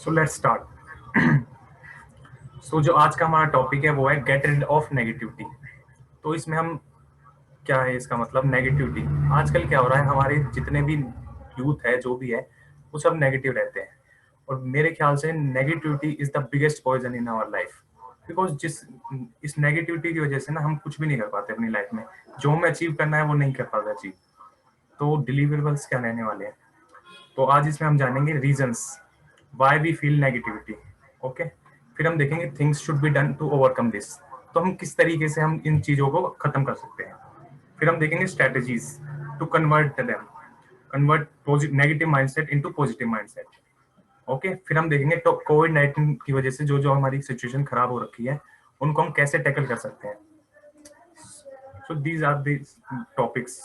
So let's start. सो जो आज का हमारा टॉपिक है वो है गेट रिड ऑफ नेगेटिविटी। तो इसमें हम क्या है इसका मतलब नेगेटिविटी। आजकल क्या हो रहा है, हमारे जितने भी यूथ है जो भी है वो सब नेगेटिव रहते हैं। और मेरे ख्याल से negativity is the biggest poison in our life. Because इस नेगेटिविटी की वजह से ना हम कुछ भी नहीं कर पाते अपनी लाइफ में। जो हमें अचीव करना है वो नहीं कर पाते अचीव। तो डिलीवरेबल्स क्या रहने वाले हैं, तो आज इसमें हम जानेंगे reasons why we feel negativity. Okay, फिर हम देखेंगे things should be done to overcome this. तो हम किस तरीके से हम इन चीजों को खत्म कर सकते हैं। फिर हम देखेंगे strategies to convert negative mindset into positive mindset. Okay, फिर हम देखेंगे तो कोविड-19 की वजह से जो जो हमारी सिचुएशन खराब हो रखी है उनको हम कैसे टैकल कर सकते हैं। So these are the topics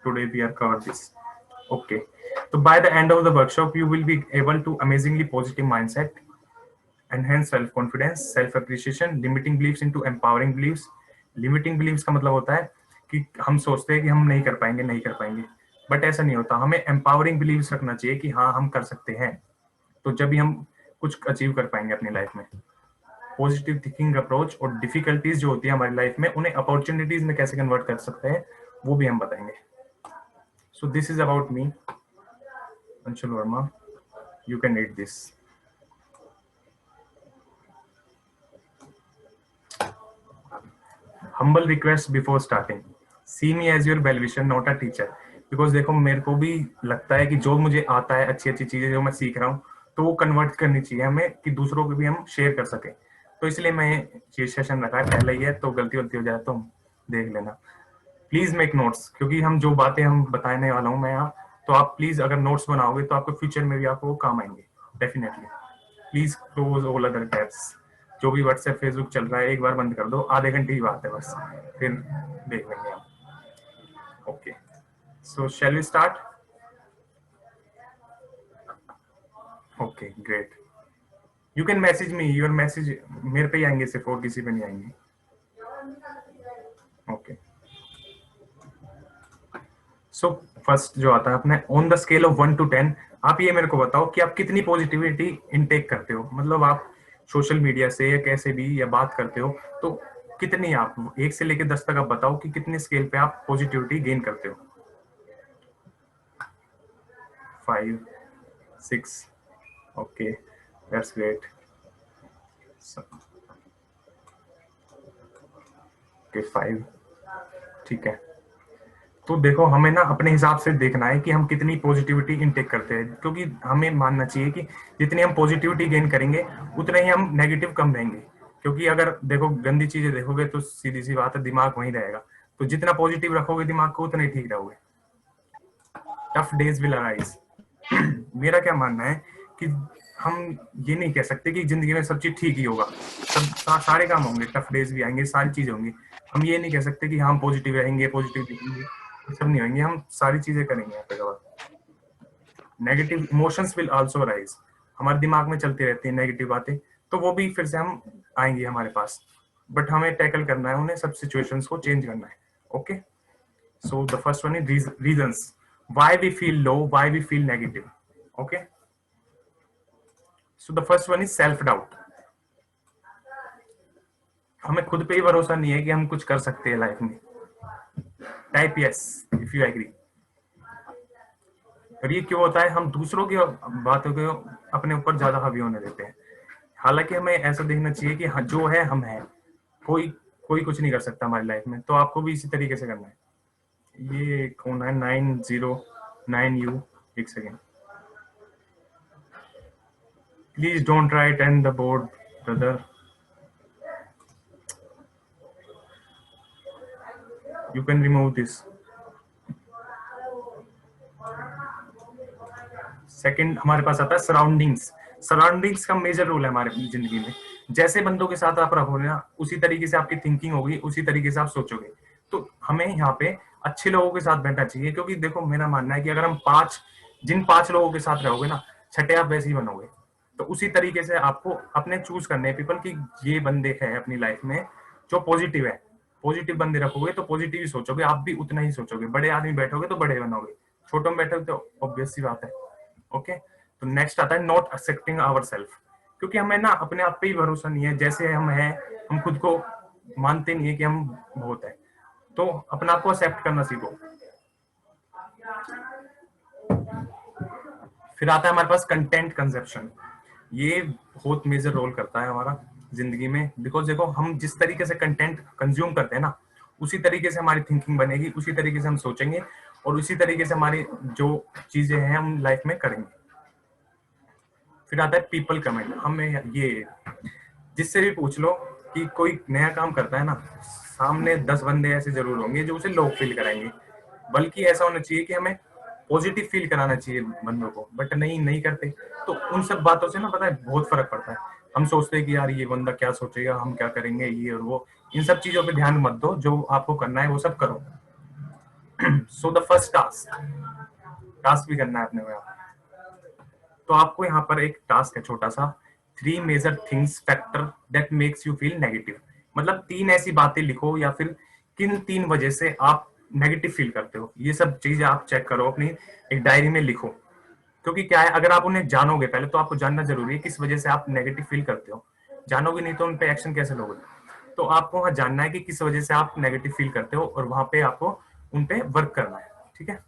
today we are cover this. Okay. So by the end of the workshop, you will be able to amazingly positive mindset, enhance self-confidence, self-appreciation, limiting beliefs into empowering beliefs. Limiting beliefs का मतलब होता है कि हम सोचते हैं कि हम नहीं कर पाएंगे, बट ऐसा नहीं होता। हमें empowering beliefs रखना चाहिए कि हाँ हम कर सकते हैं। तो जब भी हम कुछ अचीव कर पाएंगे अपनी लाइफ में। पॉजिटिव थिंकिंग अप्रोच और डिफिकल्टीज जो होती है हमारी लाइफ में उन्हें अपॉर्चुनिटीज में कैसे कन्वर्ट कर सकते हैं वो भी हम बताएंगे। So this is about me, Anshul Verma. You can read this. Humble request before starting. See me as your well-wisher, not a teacher. Because देखो मेरे को भी लगता है कि जो मुझे आता है अच्छी अच्छी चीजें जो मैं सीख रहा हूँ तो वो कन्वर्ट करनी चाहिए हमें कि दूसरों को भी हम शेयर कर सके। तो इसलिए मैं ये सेशन रखा है, पहला ही है, तो गलती हो जाए तो देख लेना। प्लीज मेक नोट्स, क्योंकि हम जो बातें हम बताने वाला हूँ मैं यहाँ, तो आप प्लीज अगर नोट्स बनाओगे तो आपको फ्यूचर में भी आपको काम आएंगे definitely. Please close all other tabs. जो भी व्हाट्सएप फेसबुक चल रहा है एक बार बंद कर दो, आधे घंटे की बात है बस, फिर देख लेंगे हम। Okay, so shall we start? Okay great, you can message me, your message मेरे पे ही आएंगे सिर्फ, और किसी पे नहीं आएंगे। ओके, सो फर्स्ट जो आता है अपने on the scale of 1 to 10, आप ये मेरे को बताओ कि आप कितनी पॉजिटिविटी इनटेक करते हो। मतलब आप सोशल मीडिया से या कैसे भी या बात करते हो, तो कितनी, आप 1 से लेकर 10 तक आप बताओ कि कितने स्केल पे आप पॉजिटिविटी गेन करते हो। 5, 6, ओके दैट्स ग्रेट। ओके 5, ठीक है। तो देखो हमें ना अपने हिसाब से देखना है कि हम कितनी पॉजिटिविटी इनटेक करते हैं, क्योंकि हमें मानना चाहिए कि जितनी हम पॉजिटिविटी गेन करेंगे उतने ही हम नेगेटिव कम रहेंगे। क्योंकि अगर देखो गंदी चीजें देखोगे तो सीधी सी बात है दिमाग वहीं रहेगा। तो जितना पॉजिटिव रखोगे दिमाग को उतना ही ठीक रहोगे। Tough days will arise. मेरा क्या मानना है कि हम ये नहीं कह सकते कि जिंदगी में सब चीज ठीक ही होगा, सब सारे काम होंगे, टफ डेज भी आएंगे, सारी चीजें होंगी। हम ये नहीं कह सकते कि हम पॉजिटिव रहेंगे, पॉजिटिव दिखेंगे, सब नहीं होंगे, हम सारी चीजें करेंगे यहाँ पे। Negative emotions will also arise. हमारे दिमाग में चलती रहती है नेगेटिव बातें, तो वो भी फिर से हम आएंगी हमारे पास, बट हमें टैकल करना है उन्हें, सब सिचुएशंस को चेंज करना है। Okay, so the first one is reasons why we feel low, why we feel negative. Okay, so the first one is self doubt. हमें खुद पे ही भरोसा नहीं है कि हम कुछ कर सकते हैं लाइफ में। Type yes if you agree. और ये क्यों होता है, हम दूसरों की बातों को अपने ऊपर ज्यादा हावी होने देते हैं। हालांकि हमें ऐसा देखना चाहिए कि हाँ जो है हम हैं, कोई कोई कुछ नहीं कर सकता हमारी लाइफ में, तो आपको भी इसी तरीके से करना है। ये कौन है 909U? एक second, please don't write and the board brother, you can remove this. Second हमारे पास आता है सराउंडिंग्स। सराउंडिंग्स का मेजर रोल है हमारे जिंदगी में। जैसे बंदों के साथ आप रहोगे ना, उसी तरीके से आपकी थिंकिंग होगी, उसी तरीके से आप सोचोगे। तो हमें यहाँ पे अच्छे लोगों के साथ बैठना चाहिए, क्योंकि देखो मेरा मानना है कि अगर हम जिन 5 लोगों के साथ रहोगे ना, छठे आप वैसे ही बनोगे। तो उसी तरीके से आपको अपने चूज करने हैं पीपल की ये बंदे हैं अपनी लाइफ में जो पॉजिटिव है। पॉजिटिव बंदे रखोगे तो पॉजिटिव ही सोचोगे, आप भी उतना ही सोचोगे। बड़े आदमी बैठोगे तो बड़े बनोगे, छोटों में बैठोगे तो ऑब्वियस सी बात है। ओके, तो नेक्स्ट आता है नॉट एक्सेप्टिंग आवर सेल्फ, क्योंकि हमें ना अपने आप पे ही भरोसा नहीं है, जैसे हम हैं हम खुद को मानते नहीं है कि हम बहुत है। तो अपने आप को एक्सेप्ट करना सीखो। फिर आता है हमारे पास कंटेंट कंजप्शन। ये बहुत मेजर रोल करता है हमारा जिंदगी में, बिकॉज देखो हम जिस तरीके से कंटेंट कंज्यूम करते हैं ना, उसी तरीके से हमारी थिंकिंग बनेगी, उसी तरीके से हम सोचेंगे और उसी तरीके से हमारी जो चीजें हैं हम लाइफ में करेंगे। फिर आता है पीपल कमेंट। हमें ये जिससे भी पूछ लो कि कोई नया काम करता है ना, सामने 10 बंदे ऐसे जरूर होंगे जो उसे लो फील कराएंगे, बल्कि ऐसा होना चाहिए कि हमें पॉजिटिव फील कराना चाहिए बंदों को, बट नहीं करते। तो उन सब बातों से ना पता है बहुत फर्क पड़ता है। हम सोचते हैं कि यार ये बंदा क्या सोचेगा, हम क्या करेंगे, ये और वो। इन सब चीजों पे ध्यान मत दो, जो आपको करना है वो सब करो। सो द फर्स्ट टास्क भी करना है अपने को। तो आपको यहाँ पर एक टास्क है छोटा सा, 3 major things factor that makes you feel negative. मतलब 3 ऐसी बातें लिखो या फिर किन 3 वजह से आप नेगेटिव फील करते हो, ये सब चीजें आप चेक करो, अपनी एक डायरी में लिखो। क्योंकि क्या है, अगर आप उन्हें जानोगे, पहले तो आपको जानना जरूरी है किस वजह से आप नेगेटिव फील करते हो। जानोगे नहीं तो उन पे एक्शन कैसे लोगे। तो आपको वहां जानना है कि किस वजह से आप नेगेटिव फील करते हो और वहां पे आपको उन पे वर्क करना है। ठीक है।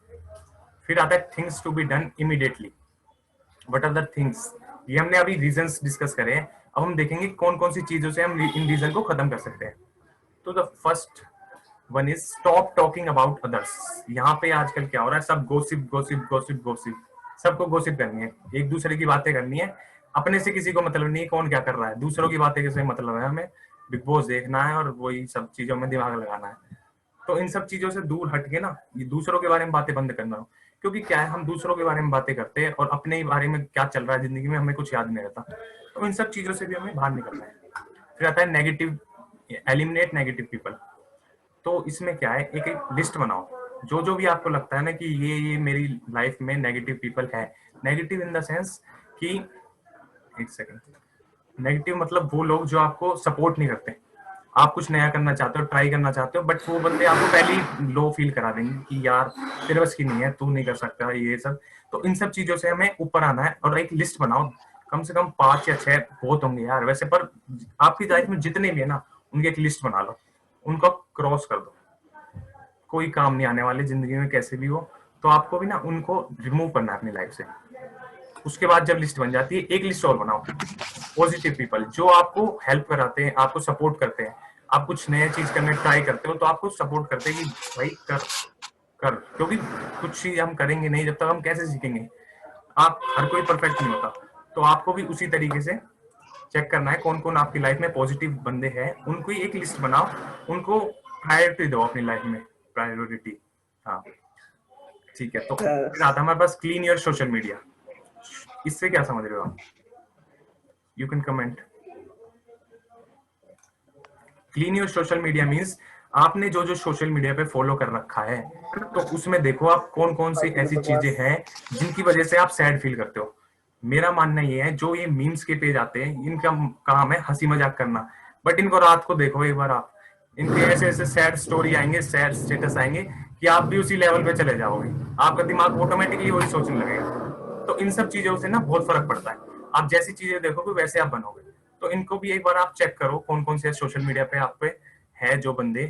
फिर आता है things to be done immediately. What are the things, ये हमने अभी रीजंस डिस्कस करे हैं, अब हम देखेंगे कौन कौन सी चीजों से हम इन रीजन को खत्म कर सकते हैं। तो the first one is stop talking about others. यहाँ पे आजकल क्या हो रहा है, सब गोसिप गोसिप गोसिप गोसिप, सबको गोसिप करनी है, एक दूसरे की बातें करनी है, अपने से किसी को मतलब नहीं कौन क्या कर रहा है, दूसरों की बातें कैसे मतलब है, हमें बिग बॉस देखना है और वही सब चीजों में दिमाग लगाना है। तो इन सब चीजों से दूर हटके ना ये दूसरों के बारे में बातें बंद करना हो, क्योंकि क्या है हम दूसरों के बारे में बातें करते हैं और अपने ही बारे में क्या चल रहा है जिंदगी में हमें कुछ याद नहीं रहता। तो इन सब चीजों से भी हमें बाहर निकलना है। फिर आता है नेगेटिव, एलिमिनेट नेगेटिव पीपल। तो इसमें क्या है, एक एक लिस्ट बनाओ, जो जो भी आपको लगता है ना कि ये मेरी लाइफ में नेगेटिव पीपल है। नेगेटिव इन द सेंस कि, एक सेकंड, नेगेटिव मतलब वो लोग जो आपको सपोर्ट नहीं करते। आप कुछ नया करना चाहते हो, ट्राई करना चाहते हो, बट वो बंदे आपको पहले ही लो फील करा देंगे कि यार तेरे बस की नहीं है, तू नहीं कर सकता ये सब। तो इन सब चीजों से हमें ऊपर आना है और एक लिस्ट बनाओ, कम से कम 5 या 6 बहुत होंगे यार वैसे, पर आपकी लाइफ में जितने भी है ना उनकी एक लिस्ट बना लो, उनको क्रॉस कर दो। कोई काम नहीं आने वाले जिंदगी में कैसे भी हो, तो आपको भी ना उनको रिमूव करना है अपनी लाइफ से। उसके बाद जब लिस्ट बन जाती है, एक लिस्ट और बनाओ, पॉजिटिव पीपल जो आपको हेल्प कराते हैं, आपको सपोर्ट करते हैं। आप कुछ नया चीज करने ट्राई करते हो तो आपको सपोर्ट करते हैं कि भाई कर, क्योंकि कुछ चीज हम करेंगे नहीं जब तक हम कैसे सीखेंगे। आप हर कोई परफेक्ट नहीं होता, तो आपको भी उसी तरीके से चेक करना है कौन कौन आपकी लाइफ में पॉजिटिव बंदे हैं, उनको एक लिस्ट बनाओ, उनको प्रायोरिटी दो अपनी लाइफ में, प्रायोरिटी। हाँ ठीक है। तो फिर आता है हमारे पास क्लीन योर सोशल मीडिया। इससे क्या समझ रहे हो आप? You can comment. Clean your social media means आपने जो जो सोशल मीडिया पे फॉलो कर रखा है, तो उसमें देखो आप कौन कौन सी ऐसी चीजें हैं जिनकी वजह से आप सैड फील करते हो। मेरा मानना ये है, जो ये मीम्स के पेज आते हैं इनका काम है हंसी मजाक करना, बट इनको रात को देखो एक बार आप, इनके ऐसे ऐसे सैड स्टोरी आएंगे, सैड स्टेटस आएंगे कि आप भी उसी लेवल पे चले जाओगे, आपका दिमाग ऑटोमेटिकली वही सोचने लगेगा। तो इन सब चीजों से ना बहुत फर्क पड़ता है, आप जैसी चीजें देखोगे वैसे आप बनोगे। तो इनको भी एक बार आप चेक करो कौन कौन से सोशल मीडिया पे आप पे है जो बंदे,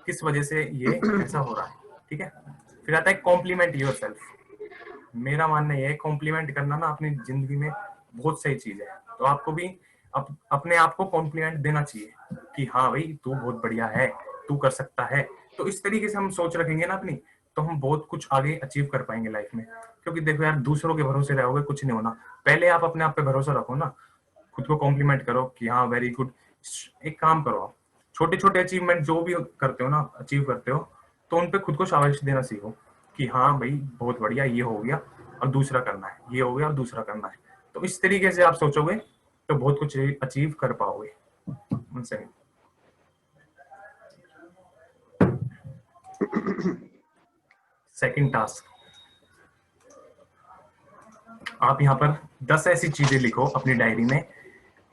किस वजह से ये ऐसा हो रहा है। ठीक है। फिर आता है कॉम्प्लीमेंट योरसेल्फ। मेरा मानना ये है, कॉम्प्लीमेंट करना ना अपनी जिंदगी में बहुत सही चीज है। तो आपको भी अपने आप को कॉम्प्लीमेंट देना चाहिए कि हाँ भाई तू बहुत बढ़िया है, तू कर सकता है। तो इस तरीके से हम सोच रखेंगे ना अपनी, तो हम बहुत कुछ आगे अचीव कर पाएंगे लाइफ में। क्योंकि देखो यार, दूसरों के भरोसे रहोगे कुछ नहीं होना, पहले आप अपने आप पे भरोसा रखो ना, खुद को कॉम्प्लीमेंट करो कि हाँ वेरी गुड। एक काम करो, आप छोटे छोटे अचीवमेंट जो भी करते हो ना, अचीव करते हो, तो उन पे खुद को शाबाशी देना सीखो कि हाँ भाई बहुत बढ़िया, ये हो गया और दूसरा करना है, ये हो गया और दूसरा करना है। तो इस तरीके से आप सोचोगे तो बहुत कुछ अचीव कर पाओगे। सेकंड टास्क, आप यहाँ पर 10 ऐसी चीजें लिखो अपनी डायरी में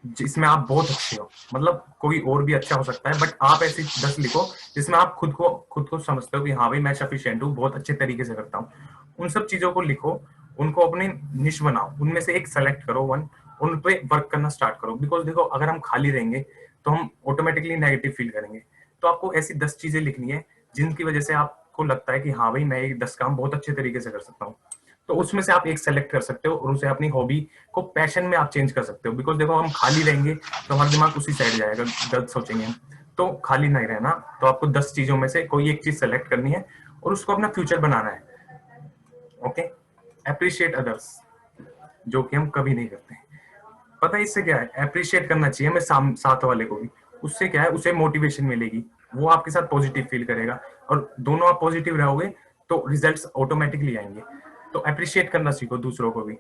जिसमें आप बहुत अच्छे हो। मतलब कोई और भी अच्छा हो सकता है, बट आप ऐसी 10 लिखो जिसमें आप खुद को समझते हो कि हाँ भाई मैं सफिशिएंट हूँ, बहुत अच्छे तरीके से करता हूँ। उन सब चीजों को लिखो उनको अपने निश बनाओ, उनमें से एक सेलेक्ट करो वन, उन पे वर्क करना स्टार्ट करो। बिकॉज देखो अगर हम खाली रहेंगे तो हम ऑटोमेटिकली नेगेटिव फील करेंगे। तो आपको ऐसी 10 चीजें लिखनी है जिनकी वजह से आपको लगता है कि हाँ भाई मैं ये 10 काम बहुत अच्छे तरीके से कर सकता हूँ। तो उसमें से आप एक सेलेक्ट कर सकते हो और उसे अपनी हॉबी को पैशन में आप चेंज कर सकते हो। बिकॉज देखो हम खाली रहेंगे तो हमारा दिमाग उसी साइड जाएगा, गलत सोचेंगे हम। तो खाली नहीं रहना, तो आपको 10 चीजों में से कोई एक चीज सेलेक्ट करनी है और उसको अपना फ्यूचर बनाना है। ओके, अप्रिशिएट अदर्स, जो कि हम कभी नहीं करते। पता है इससे क्या है, अप्रिशिएट करना चाहिए हमें साथ वाले को भी। उससे क्या है, उसे मोटिवेशन मिलेगी, वो आपके साथ पॉजिटिव फील करेगा और दोनों आप पॉजिटिव रहोगे तो रिजल्ट्स ऑटोमेटिकली आएंगे। तो अप्रिशिएट करना सीखो दूसरों को भी,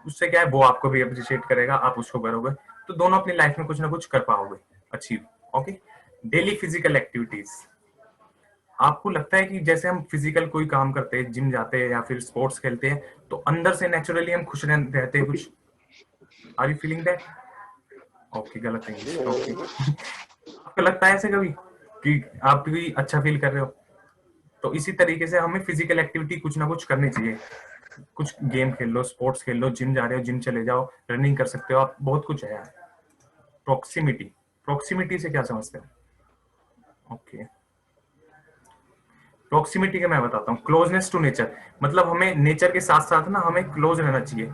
उससे क्या है वो आपको भी अप्रिशिएट करेगा, आप उसको करोगे तो दोनों अपनी लाइफ में कुछ ना कुछ कर पाओगे, achieve. Okay, daily physical activities. आपको लगता है कि जैसे हम फिजिकल कोई काम करते हैं, जिम जाते हैं या फिर स्पोर्ट्स खेलते हैं, तो अंदर से नेचुरली हम खुश रहते हैं कुछ? Are you feeling that? Okay, गलत इंग्लिश। ओके, आपको लगता है ऐसे कभी कि आप भी अच्छा फील कर रहे हो? तो इसी तरीके से हमें फिजिकल एक्टिविटी कुछ ना कुछ करनी चाहिए। कुछ गेम खेल लो, स्पोर्ट्स खेल लो, जिम जा रहे हो जिम चले जाओ, रनिंग कर सकते हो आप, बहुत कुछ है यार। प्रोक्सीमिटी, प्रोक्सीमिटी से क्या समझते हैं? ओके, प्रोक्सीमिटी का मैं बताता हूँ। क्लोजनेस टू नेचर, मतलब हमें नेचर के साथ साथ ना हमें क्लोज रहना चाहिए।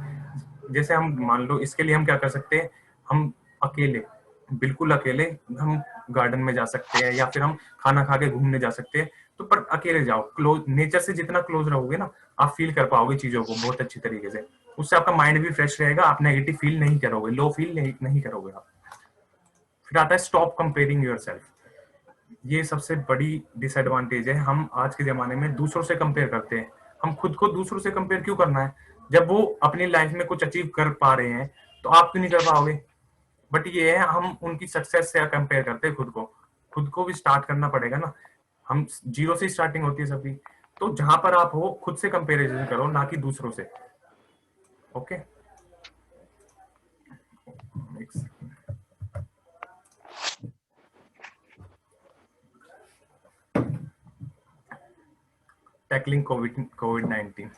जैसे हम मान लो, इसके लिए हम क्या कर सकते हैं, हम अकेले, बिल्कुल अकेले हम गार्डन में जा सकते हैं या फिर हम खाना खा के घूमने जा सकते हैं। तो पर अकेले जाओ, क्लोज नेचर से जितना क्लोज रहोगे ना, आप फील कर पाओगे चीजों को बहुत अच्छी तरीके से। उससे आपका माइंड भी फ्रेश रहेगा, आप नेगेटिव फील नहीं करोगे, लो फील नहीं करोगे आप। फिर आता है स्टॉप कंपेयरिंग योरसेल्फ। ये सबसे बड़ी डिसएडवांटेज है, हम आज के जमाने में दूसरों से कंपेयर करते हैं। हम खुद को दूसरों से कंपेयर क्यों करना है, जब वो अपनी लाइफ में कुछ अचीव कर पा रहे हैं तो आप क्यों नहीं कर पाओगे? बट ये है, हम उनकी सक्सेस से कंपेयर करते हैं खुद को। खुद को भी स्टार्ट करना पड़ेगा ना, हम जीरो से स्टार्टिंग होती है सबकी। तो जहां पर आप हो खुद से कंपेरिजन करो, ना कि दूसरों से। Okay, tackling Covid 19।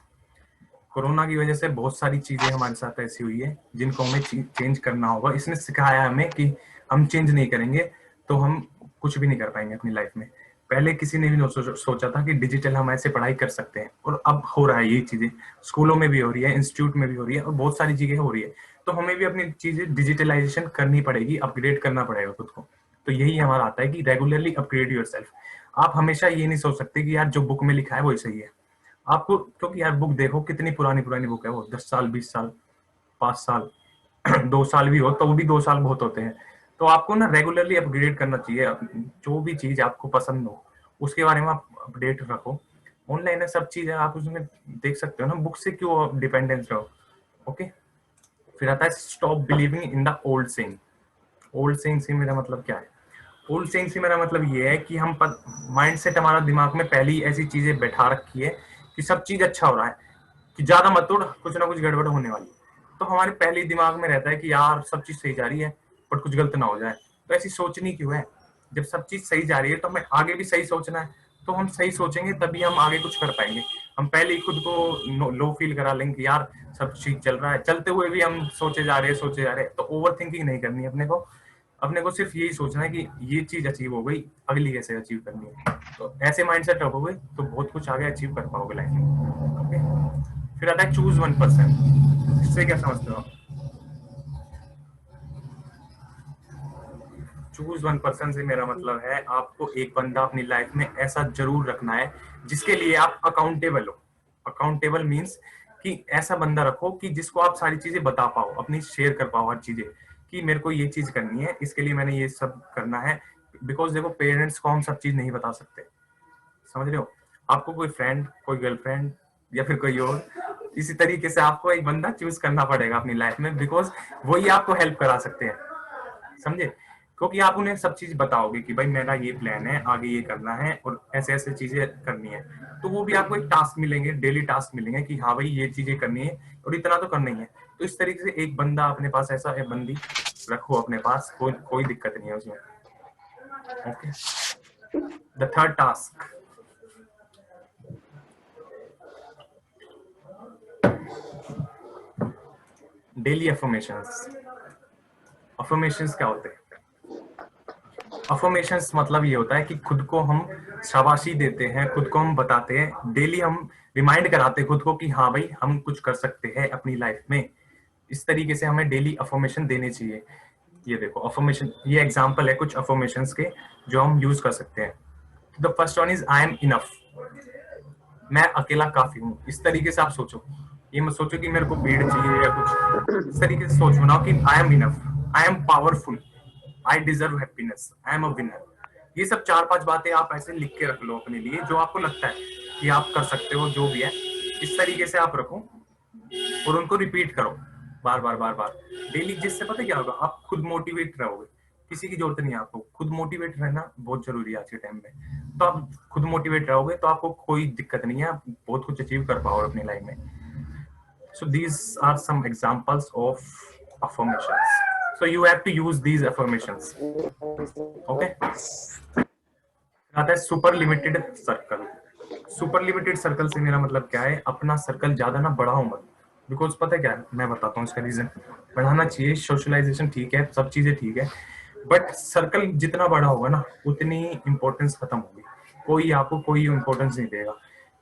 कोरोना की वजह से बहुत सारी चीजें हमारे साथ ऐसी हुई है जिनको हमें चेंज करना होगा। इसने सिखाया हमें कि हम चेंज नहीं करेंगे तो हम कुछ भी नहीं कर पाएंगे अपनी लाइफ में। पहले किसी ने भी नहीं सोचा था कि डिजिटल हम ऐसे पढ़ाई कर सकते हैं, और अब हो रहा है ये चीजें। स्कूलों में भी हो रही है, इंस्टीट्यूट में भी हो रही है, और बहुत सारी चीजें हो रही है। तो हमें भी अपनी चीजें डिजिटलाइजेशन करनी पड़ेगी, अपग्रेड करना पड़ेगा खुद को। तो यही हमारा आता है कि रेगुलरली अपग्रेड योरसेल्फ। आप हमेशा ये नहीं सोच सकते कि यार जो बुक में लिखा है वही सही है आपको, क्योंकि यार बुक देखो कितनी पुरानी पुरानी बुक है वो, 10 साल, 20 साल, 5 साल, 2 साल भी हो तो वो भी 2 साल बहुत होते हैं। तो आपको ना रेगुलरली अपग्रेड करना चाहिए। जो भी चीज आपको पसंद हो उसके बारे में आप अपडेट रखो। ऑनलाइन है सब चीज है, आप उसमें देख सकते हो ना, बुक से क्यों डिपेंडेंस रहो। ओके, फिर आता है stop believing in the old saying. Old saying से मेरा मतलब क्या है? ओल्ड सेइंग से मेरा मतलब ये है कि हम माइंड सेट हमारा दिमाग में पहले ही ऐसी चीजें बैठा रखी है कि सब चीज अच्छा हो रहा है, कि ज्यादा मत तोड़, कुछ ना कुछ गड़बड़ होने वाली है। तो हमारे पहले ही दिमाग में रहता है कि यार सब चीज सही जा रही है बट कुछ गलत ना हो जाए। तो ऐसी सोचनी क्यों है? जब सब चीज सही जा रही है तो हमें आगे भी सही सोचना है। तो हम सही सोचेंगे तभी हम आगे कुछ कर पाएंगे। हम पहले ही खुद को लो फील करा लेंगे कि यार सब चीज चल रहा है, चलते हुए भी हम सोचे जा रहे हैं। तो ओवर थिंकिंग नहीं करनी है अपने को। अपने को सिर्फ यही सोचना है कि ये चीज अचीव हो गई, अगली कैसे अचीव करनी है। तो ऐसे माइंडसेट रखोगे तो बहुत कुछ आगे अचीव कर पाओगे लाइफ में। ओके, फिर आता है चूज 1%। इससे क्या समझते हो? चूज 1% से मेरा मतलब है आपको एक बंदा अपनी लाइफ में ऐसा जरूर रखना है जिसके लिए आप अकाउंटेबल हो। अकाउंटेबल मीन्स कि ऐसा बंदा रखो कि जिसको आप सारी चीजें बता पाओ, अपनी शेयर कर पाओ हर चीजें, कि मेरे को ये चीज करनी है, इसके लिए मैंने ये सब करना है। बिकॉज देखो पेरेंट्स को हम सब चीज नहीं बता सकते, समझ रहे हो? आपको कोई फ्रेंड, कोई गर्लफ्रेंड या फिर कोई और, इसी तरीके से आपको एक बंदा चूज करना पड़ेगा अपनी लाइफ में, बिकॉज वही आपको हेल्प करा सकते हैं, समझे? क्योंकि आप उन्हें सब चीज बताओगे कि भाई मेरा ये प्लान है, आगे ये करना है और ऐसे ऐसे चीजें करनी है। तो वो भी आपको एक टास्क मिलेंगे, डेली टास्क मिलेंगे कि हाँ भाई ये चीजें करनी है और इतना तो करना ही है। तो इस तरीके से एक बंदा अपने पास, ऐसा एक बंदी रखो अपने पास, कोई दिक्कत नहीं है उसमें। Okay, the third task, daily affirmations. Affirmations क्या होते हैं? अफर्मेशंस मतलब ये होता है कि खुद को हम शाबाशी देते हैं, खुद को हम बताते हैं, डेली हम रिमाइंड कराते हैं खुद को कि हाँ भाई हम कुछ कर सकते हैं अपनी लाइफ में। इस तरीके से हमें डेली अफर्मेशन देने चाहिए। ये देखो अफर्मेशन, ये एग्जांपल है कुछ अफर्मेशंस के जो हम यूज कर सकते हैं। The first one is I am enough. मैं अकेला काफी हूँ। इस तरीके से आप सोचो, ये मत सोचो कि मेरे को भीड़ चाहिए या कुछ। इस तरीके से सोच बनाओ कि I am enough, I am powerful, I deserve happiness, I am a winner. ये सब 4-5 बातें आप ऐसे लिख के रख लो अपने लिए, जो आपको लगता है कि आप कर सकते हो, जो भी है इस तरीके से आप रखो और उनको रिपीट करो बार बार बार बार डेली। जिससे पता क्या होगा, आप खुद मोटिवेट रहोगे। किसी की जरूरत नहीं है, आपको खुद मोटिवेट रहना बहुत जरूरी है आज के टाइम में। तो आप खुद मोटिवेट रहोगे तो आपको कोई दिक्कत नहीं है, आप बहुत कुछ अचीव कर पाओगे अपनी लाइफ में। So these are some examples of affirmations. So you have to use these affirmations. Okay. आता है super limited circle. Super limited circle से मेरा मतलब क्या है, अपना सर्कल ज्यादा ना बढ़ाओ मत। बिकॉज पता है क्या है, मैं बताता हूँ इसका रीजन। बढ़ाना चाहिए, सोशलाइजेशन ठीक है, सब चीजें ठीक है, बट सर्कल जितना बड़ा होगा ना उतनी इंपॉर्टेंस खत्म होगी। कोई आपको कोई इंपॉर्टेंस नहीं देगा।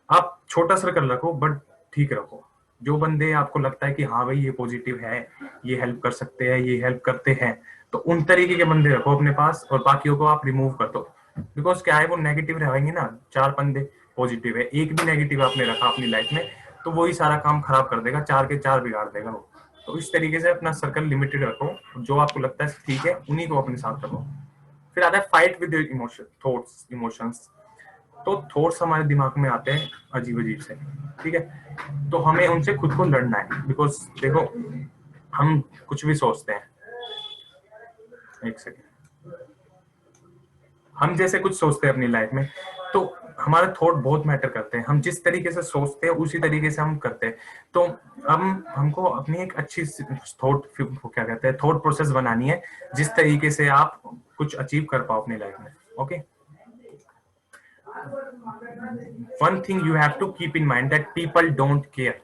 आप छोटा सर्कल रखो बट ठीक रखो। जो बंदे आपको लगता है कि हाँ भाई ये पॉजिटिव है, ये हेल्प कर सकते हैं, ये हेल्प करते हैं, तो उन तरीके के बंदे रखो अपने पास और बाकियों को आप रिमूव कर दो। बिकॉज क्या है, वो नेगेटिव रहेंगे ना। 4 बंदे पॉजिटिव है, एक भी नेगेटिव आपने रखा अपनी लाइफ में तो वही सारा काम खराब कर देगा, 4 के 4 बिगाड़ देगा वो। तो इस तरीके से अपना सर्कल लिमिटेड रखो, जो आपको लगता है ठीक है उन्हीं को अपने साथ रखो। फिर आता है fight with emotion, thoughts, emotions. तो थॉट्स हमारे दिमाग में आते हैं अजीब अजीब से, ठीक है, तो हमें उनसे खुद को लड़ना है। बिकॉज देखो हम कुछ भी सोचते हैं, एक सेकेंड, हम जैसे कुछ सोचते हैं अपनी लाइफ में तो हमारे थॉट बहुत मैटर करते हैं। हम जिस तरीके से सोचते हैं उसी तरीके से हम करते हैं। तो हमको अपनी एक अच्छी थॉट, क्या कहते हैं, थॉट प्रोसेस बनानी है जिस तरीके से आप कुछ अचीव कर पाओ अपनी लाइफ में। Okay, one thing you have to keep in mind that people don't care.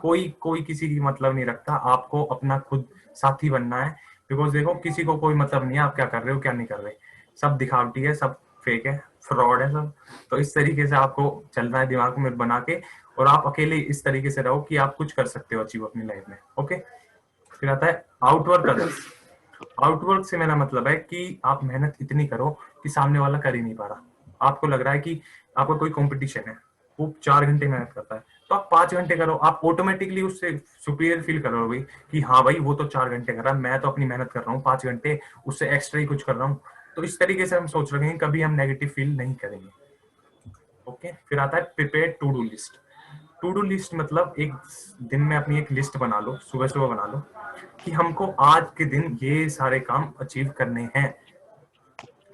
कोई कोई किसी की मतलब नहीं रखता, आपको अपना खुद साथी बनना है। बिकॉज देखो किसी को कोई मतलब नहीं है आप क्या कर रहे हो क्या नहीं कर रहे, सब दिखावटी है, सब फेक है, फ्रॉड है सब। तो इस तरीके से आपको चलना है दिमाग में बना के, और आप अकेले इस तरीके से रहो कि आप कुछ कर सकते हो अचीव अपनी लाइफ में। ओके, फिर आता है आउटवर्क अदर्स। आउटवर्क से मेरा मतलब है कि आप मेहनत इतनी करो कि सामने वाला कर ही नहीं पा रहा। आपको लग रहा है कि आपका कोई कंपटीशन है, वो 4 घंटे मेहनत करता है तो आप 5 घंटे करो, आप ऑटोमेटिकली उससे सुपीरियर फील करोगे कि हाँ भाई वो तो 4 घंटे कर रहा है, मैं तो अपनी मेहनत कर रहा हूँ 5 घंटे, उससे एक्स्ट्रा ही कुछ कर रहा हूँ। तो इस तरीके से हम सोच रहे हैं, कभी हम नेगेटिव फील नहीं करेंगे। ओके, फिर आता है prepare to do list. To do list मतलब एक दिन में अपनी एक लिस्ट बना लो, सुबह सुबह बना लो कि हमको आज के दिन ये सारे काम अचीव करने हैं,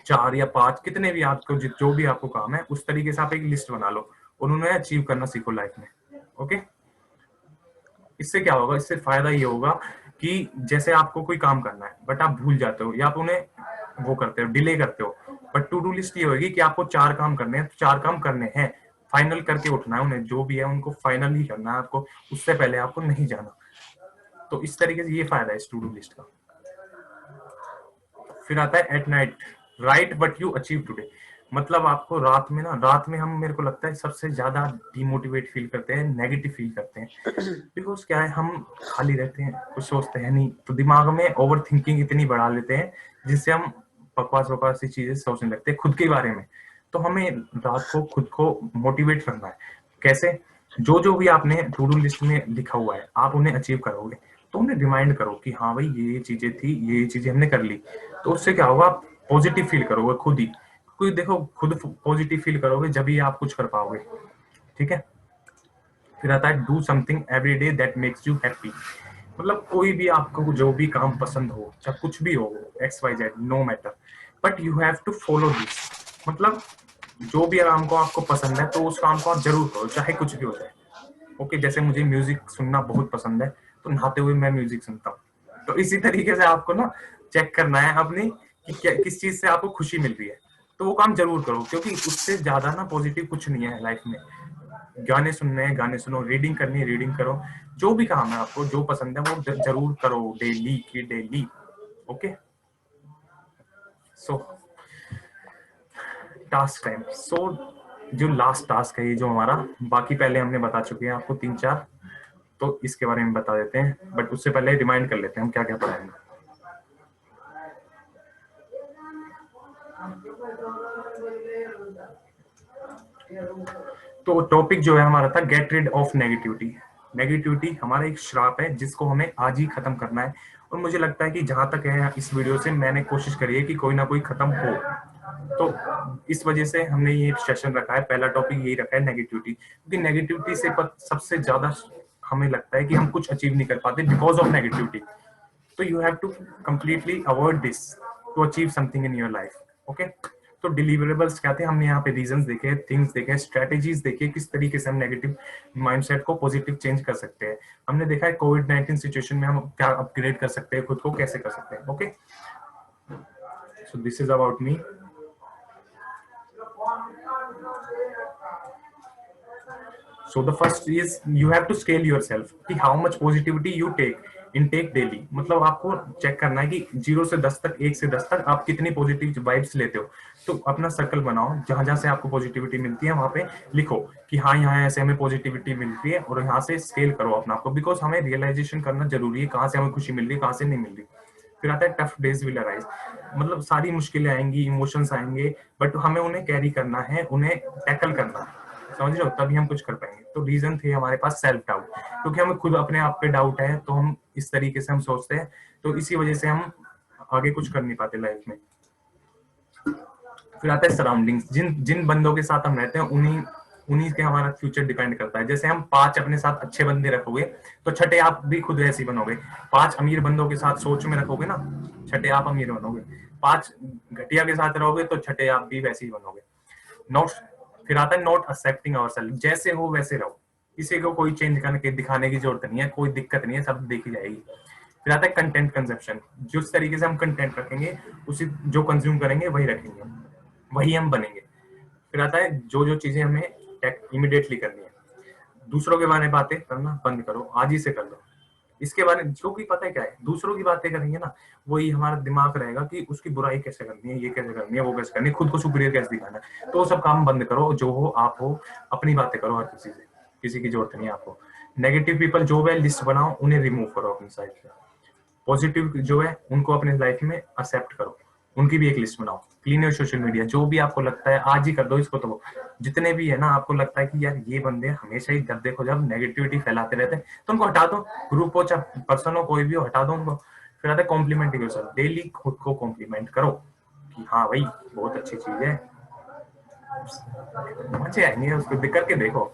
4 या 5 कितने भी आपको जो भी आपको काम है उस तरीके से आप एक लिस्ट बना लो और उन्हें अचीव करना सीखो लाइफ में। ओके, इससे क्या होगा, इससे फायदा ये होगा कि जैसे आपको कोई काम करना है बट आप भूल जाते हो या आप उन्हें वो करते हो, डिले करते हो, बट टू डू लिस्ट ये होगी कि आपको 4 काम करने हैं तो 4 काम करने हैं, फाइनल करके उठना है उन्हें, जो भी है उनको फाइनल ही करना है आपको, उससे पहले आपको नहीं जाना। तो इस तरीके से ये फायदा है इस टू डू लिस्ट का। फिर आता है at night right what you achieve today. मतलब आपको रात में ना, रात में हम, मेरे को लगता है सबसे ज्यादा डिमोटिवेट फील करते हैं, नेगेटिव फील करते हैं। बिकॉज क्या है, हम खाली रहते हैं, कुछ सोचते हैं नहीं, तो दिमाग में ओवर थिंकिंग इतनी बढ़ा लेते हैं जिससे हम बकवास बकवास सी चीजें सोचने लगते हैं खुद के बारे में। तो हमें रात को खुद को मोटिवेट करना है। कैसे? जो जो भी आपने टू डू लिस्ट में लिखा हुआ है आप उन्हें अचीव करोगे तो उन्हें रिमाइंड करो कि हाँ भाई ये चीजें थी, ये चीजें हमने कर ली। तो उससे क्या होगा, आप पॉजिटिव फील करोगे खुद ही। कोई देखो खुद पॉजिटिव फील करोगे जब ही आप कुछ कर पाओगे। ठीक है, फिर आता है do something every day that makes you happy. मतलब कोई भी आपको जो भी काम पसंद हो, चाहे कुछ भी हो, X Y Z no matter, but you have to follow this. मतलब जो भी काम को आपको पसंद है तो उस काम को आप जरूर करो, चाहे कुछ भी हो जाए। ओके, जैसे मुझे म्यूजिक सुनना बहुत पसंद है तो नहाते हुए मैं म्यूजिक सुनता हूँ। तो इसी तरीके से आपको ना चेक करना है अपनी कि किस चीज से आपको खुशी मिल रही है, तो वो काम जरूर करो, क्योंकि उससे ज्यादा ना पॉजिटिव कुछ नहीं है लाइफ में। गाने सुनने हैं गाने सुनो, रीडिंग करनी है रीडिंग करो, जो भी काम है आपको जो पसंद है वो जरूर करो डेली की daily. Okay, so task time. So जो लास्ट टास्क है ये जो हमारा, बाकी पहले हमने बता चुके हैं आपको 3-4, तो इसके बारे में बता देते हैं, बट उससे पहले रिमाइंड कर लेते हैं हम क्या क्या पढ़ाएंगे। तो टॉपिक जो है हमारा था get rid of negativity. Negativity हमारा एक श्राप है जिसको हमें आज ही खत्म करना है, और मुझे लगता है कि जहां तक है इस वीडियो से मैंने कोशिश करी है कि कोई ना कोई खत्म हो। तो इस वजह से हमने ये सेशन रखा है, पहला टॉपिक यही रखा है नेगेटिविटी, क्योंकि नेगेटिविटी से सबसे ज्यादा हमें लगता है कि हम कुछ अचीव नहीं कर पाते बिकॉज ऑफ नेगेटिविटी। तो you have to completely avoid this to achieve something in your life. Okay, तो डिलीवरेबल्स क्या थे, हमने यहाँ पे रीजंस देखे, थिंग्स देखे, स्ट्रेटेजीज देखे, किस तरीके से हम नेगेटिव माइंडसेट को पॉजिटिव चेंज कर सकते हैं। हमने देखा है कोविड-19 सिचुएशन में हम क्या अपग्रेड कर सकते हैं, खुद को कैसे कर सकते हैं। Okay, so this is about me. So the first is you have to scale yourself कि how much positivity you take daily। मतलब आपको चेक करना है कि 0 से 10 तक, 1 से 10 तक आप कितनी पॉजिटिव वाइब्स लेते हो। तो अपना सर्कल बनाओ, जहां जहां से आपको पॉजिटिविटी मिलती है वहां पे लिखो कि हाँ यहाँ ऐसे हमें पॉजिटिविटी मिलती है, और यहाँ से स्केल करो अपना आपको, बिकॉज हमें रियलाइजेशन करना जरूरी है कहाँ से हमें खुशी मिल रही है कहाँ से नहीं मिल रही। फिर आता है टफ डेज विल अराइज, मतलब सारी मुश्किलें आएंगी, इमोशंस आएंगे, बट हमें उन्हें कैरी करना है, उन्हें टैकल करना है, समझ रहे हो, तभी हम कुछ कर पाएंगे। तो रीजन थे हमारे पास सेल्फ डाउट, क्योंकि हमें खुद अपने आप पे डाउट है, तो हम इस तरीके से हम सोचते हैं, तो इसी वजह से हम आगे कुछ कर नहीं पाते लाइफ में। फिर आता है सराउंडिंग्स, जिन जिन बंदों के साथ हम रहते हैं उन्हीं उन्हीं के हमारा फ्यूचर डिपेंड करता है। जैसे हम 5 अपने साथ अच्छे बंदे रखोगे तो छठे आप भी खुद वैसे ही बनोगे। 5 अमीर बंदों के साथ सोच में रखोगे ना, छठे आप अमीर बनोगे। 5 घटिया के साथ रहोगे तो छठे आप भी वैसे ही बनोगे। नॉट, फिर आता है नॉट एक्सेप्टिंग आवरसेल्फ, जैसे हो वैसे रहो, किसी को कोई चेंज करके दिखाने की जरूरत नहीं है, कोई दिक्कत नहीं है, सब देखी जाएगी। फिर आता है कंटेंट कंजप्शन, जिस तरीके से हम कंटेंट रखेंगे उसी जो कंज्यूम करेंगे वही रखेंगे, वही हम बनेंगे। फिर आता है जो जो चीजें हमें इमिडिएटली करनी है, दूसरों के बारे में बातें करना बंद करो, आज ही से कर लो। इसके बारे में जो भी पता है क्या है, दूसरों की बातें करेंगे ना, वही हमारा दिमाग रहेगा कि उसकी बुराई कैसे करनी है, ये कैसे करनी है, वो कैसे करनी है, खुद को सुपीरियर कैसे दिखाना है। तो सब काम बंद करो, जो हो आप हो, अपनी बातें करो, हर किसी से, किसी की जरूरत नहीं है आपको। नेगेटिव पीपल जो है लिस्ट बनाओ, उन्हें रिमूव करो अपनी साइड से। पॉजिटिव जो है उनको अपने लाइफ में एक्सेप्ट करो, उनकी भी एक लिस्ट बनाओ। क्लीन योर सोशल मीडिया, जो भी आपको लगता है आज ही कर दो इसको। तो जितने भी है ना आपको लगता है कि यार ये बंदे हमेशा ही जब देखो जब नेगेटिविटी फैलाते रहते हैं, तो उनको हटा दो, ग्रुप हो चाहे पर्सन हो, कोई भी हो, हटा दो उनको। फिर आता है कॉम्प्लीमेंट योरसेल्फ, डेली खुद को कॉम्प्लीमेंट करो कि हाँ भाई बहुत अच्छी चीज है, मजे आएंगे उसको देख करके देखो।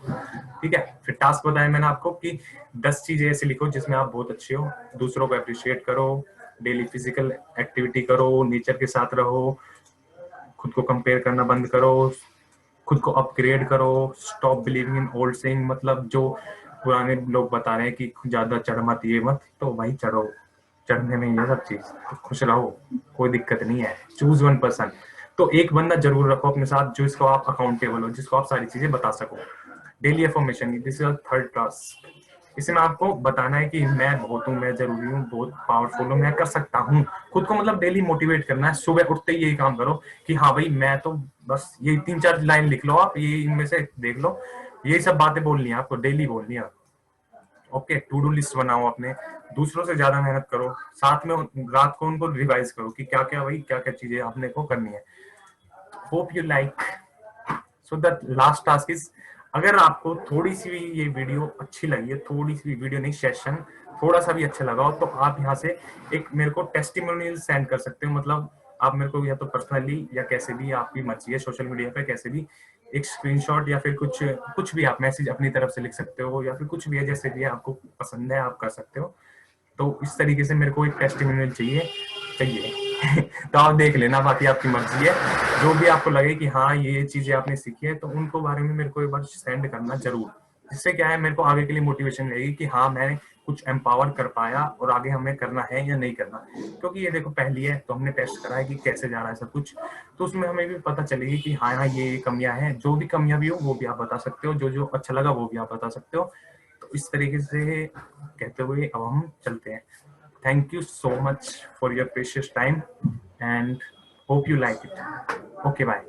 ठीक है, फिर टास्क बताया मैंने आपको कि 10 चीजें ऐसे लिखो जिसमें आप बहुत अच्छे हो, दूसरों को अप्रिशिएट करो, डेली फिजिकल एक्टिविटी करो, नेचर के साथ रहो, खुद को कंपेयर करना बंद करो, खुद को अपग्रेड करो, stop believing in old saying, मतलब जो पुराने लोग बता रहे हैं कि ज्यादा चढ़ मत ये मत, तो भाई चढ़ो, चढ़ने में ये सब चीज, तो खुश रहो, कोई दिक्कत नहीं है। चूज 1 पर्सन, तो एक बंदा जरूर रखो अपने साथ जो इसको आप अकाउंटेबल हो, जिसको आप सारी चीजें बता सको। Daily affirmation, this is third task, इसमें आपको बताना है कि मैं बहुत हूँ, मैं जरूरी हूँ, बहुत पावरफुल हूँ, मैं कर सकता हूँ। खुद को मतलब डेली मोटिवेट करना है, सुबह उठते ही यही काम करो कि हाँ भाई मैं तो, बस ये 3-4 लाइन लिख लो आप, ये इनमें से देख लो, यही सब बातें बोलनी है आपको, डेली बोलनी है। ओके, टू डू लिस्ट बनाओ अपने, दूसरों से ज्यादा मेहनत करो, साथ में रात को उनको रिवाइज करो कि क्या क्या भाई क्या क्या चीजें आपने को करनी है। Hope you like. So the last task is, अगर आपको थोड़ी सी भी ये वीडियो अच्छी लगी है, थोड़ी सी भी वीडियो नहीं सेशन थोड़ा सा भी अच्छा लगा हो, तो आप यहाँ से एक मेरे को टेस्टिमोनियल सेंड कर सकते हो। मतलब आप मेरे को या तो पर्सनली या कैसे भी, आपकी मर्जी है, सोशल मीडिया पे कैसे भी एक स्क्रीनशॉट या फिर कुछ भी आप मैसेज अपनी तरफ से लिख सकते हो, या फिर कुछ भी है, जैसे भी आपको पसंद है आप कर सकते हो। तो इस तरीके से मेरे को एक टेस्टिमोनियल चाहिए तो आप देख लेना, बाकी आपकी मर्जी है। जो भी आपको लगे कि हाँ ये चीजें आपने सीखी है, तो उनको बारे में मेरे को एक बार सेंड करना जरूर, जिससे क्या है मेरे को आगे के लिए मोटिवेशन रहेगी कि हाँ मैं कुछ एम्पावर कर पाया और आगे हमें करना है या नहीं करना, क्योंकि ये देखो पहली है तो हमने टेस्ट करा है कि कैसे जा रहा है सब कुछ, तो उसमें हमें भी पता चलेगी कि हाँ हाँ ये कमियां हैं, जो भी कमियां भी हो वो भी आप बता सकते हो, जो जो अच्छा लगा वो भी आप बता सकते हो। तो इस तरीके से कहते हुए अब हम चलते हैं। Thank you so much for your precious time and hope you like it. Okay bye.